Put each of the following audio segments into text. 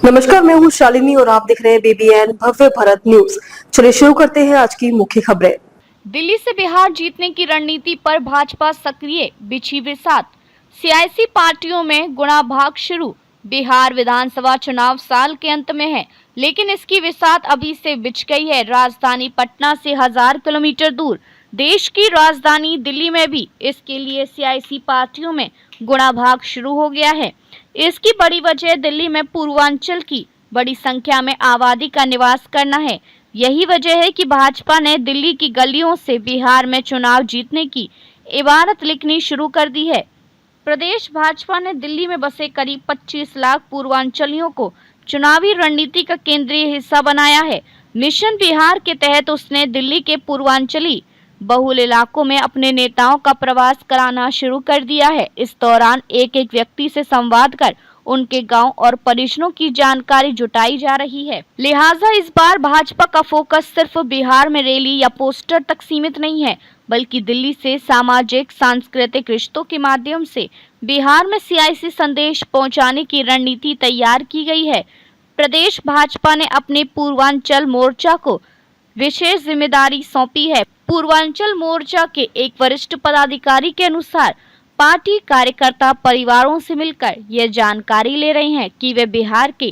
नमस्कार, मैं हूँ शालिनी और आप देख रहे हैं BBN भव्य भारत न्यूज। चलिए शुरू करते हैं आज की मुख्य खबरें। दिल्ली से बिहार जीतने की रणनीति पर भाजपा सक्रिय, बिछी विसात। सियासी पार्टियों में गुणा भाग शुरू। बिहार विधानसभा चुनाव साल के अंत में है, लेकिन इसकी विसात अभी से बिछ गई है। राजधानी पटना से 1000 किलोमीटर दूर देश की राजधानी दिल्ली में भी इसके लिए सियासी पार्टियों में गुणा भाग शुरू हो गया है। इसकी बड़ी वजह दिल्ली में पूर्वांचल की बड़ी संख्या में आबादी का निवास करना है। यही वजह है कि भाजपा ने दिल्ली की गलियों से बिहार में चुनाव जीतने की इबारत लिखनी शुरू कर दी है। प्रदेश भाजपा ने दिल्ली में बसे करीब 25 लाख पूर्वांचलियों को चुनावी रणनीति का केंद्रीय हिस्सा बनाया है। मिशन बिहार के तहत उसने दिल्ली के पूर्वांचली बहुल इलाकों में अपने नेताओं का प्रवास कराना शुरू कर दिया है। इस दौरान एक एक व्यक्ति से संवाद कर उनके गांव और परिजनों की जानकारी जुटाई जा रही है। लिहाजा इस बार भाजपा का फोकस सिर्फ बिहार में रैली या पोस्टर तक सीमित नहीं है, बल्कि दिल्ली से सामाजिक सांस्कृतिक रिश्तों के माध्यम से बिहार में सियासी संदेश पहुंचाने की रणनीति तैयार की गई है। प्रदेश भाजपा ने अपने पूर्वांचल मोर्चा को विशेष जिम्मेदारी सौंपी है। पूर्वांचल मोर्चा के एक वरिष्ठ पदाधिकारी के अनुसार पार्टी कार्यकर्ता परिवारों से मिलकर ये जानकारी ले रहे हैं कि वे बिहार के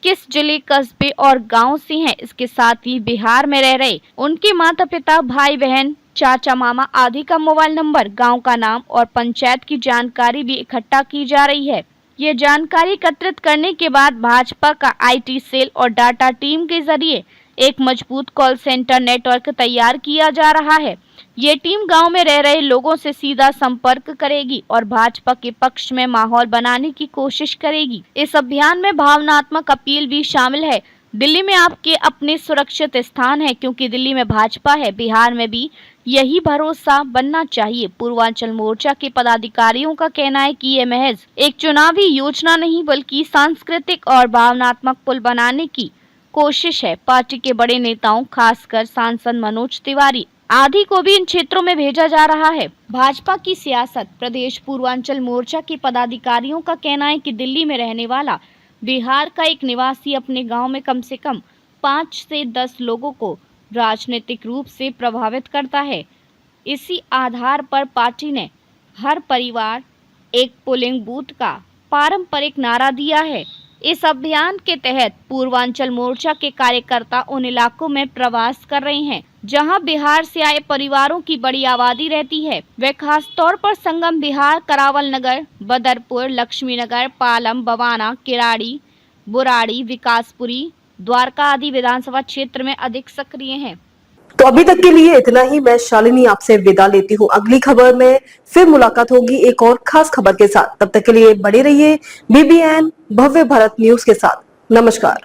किस जिले, कस्बे और गांव से हैं। इसके साथ ही बिहार में रह रहे उनके माता पिता, भाई बहन, चाचा मामा आदि का मोबाइल नंबर, गांव का नाम और पंचायत की जानकारी भी इकट्ठा की जा रही है। ये जानकारी एकत्रित करने के बाद भाजपा का IT सेल और डाटा टीम के जरिए एक मजबूत कॉल सेंटर नेटवर्क तैयार किया जा रहा है। ये टीम गांव में रह रहे लोगों से सीधा संपर्क करेगी और भाजपा के पक्ष में माहौल बनाने की कोशिश करेगी। इस अभियान में भावनात्मक अपील भी शामिल है। दिल्ली में आपके अपने सुरक्षित स्थान है, क्योंकि दिल्ली में भाजपा है, बिहार में भी यही भरोसा बनना चाहिए। पूर्वांचल मोर्चा के पदाधिकारियों का कहना है कि ये महज एक चुनावी योजना नहीं, बल्कि सांस्कृतिक और भावनात्मक पुल बनाने की कोशिश है। पार्टी के बड़े नेताओं, खासकर सांसद मनोज तिवारी आदि को भी इन क्षेत्रों में भेजा जा रहा है। भाजपा की सियासत। प्रदेश पूर्वांचल मोर्चा के पदाधिकारियों का कहना है कि दिल्ली में रहने वाला बिहार का एक निवासी अपने गांव में कम से कम 5 से 10 लोगों को राजनीतिक रूप से प्रभावित करता है। इसी आधार पर पार्टी ने हर परिवार एक पोलिंग बूथ का पारंपरिक नारा दिया है। इस अभियान के तहत पूर्वांचल मोर्चा के कार्यकर्ता उन इलाकों में प्रवास कर रहे हैं जहां बिहार से आए परिवारों की बड़ी आबादी रहती है। वे खास तौर पर संगम बिहार, करावल नगर, बदरपुर, लक्ष्मी नगर, पालम, बवाना, किराड़ी, बुराड़ी, विकासपुरी, द्वारका आदि विधानसभा क्षेत्र में अधिक सक्रिय हैं। तो अभी तक के लिए इतना ही। मैं शालिनी आपसे विदा लेती हूँ। अगली खबर में फिर मुलाकात होगी एक और खास खबर के साथ। तब तक के लिए बने रहिए BBN भव्य भारत न्यूज के साथ। नमस्कार।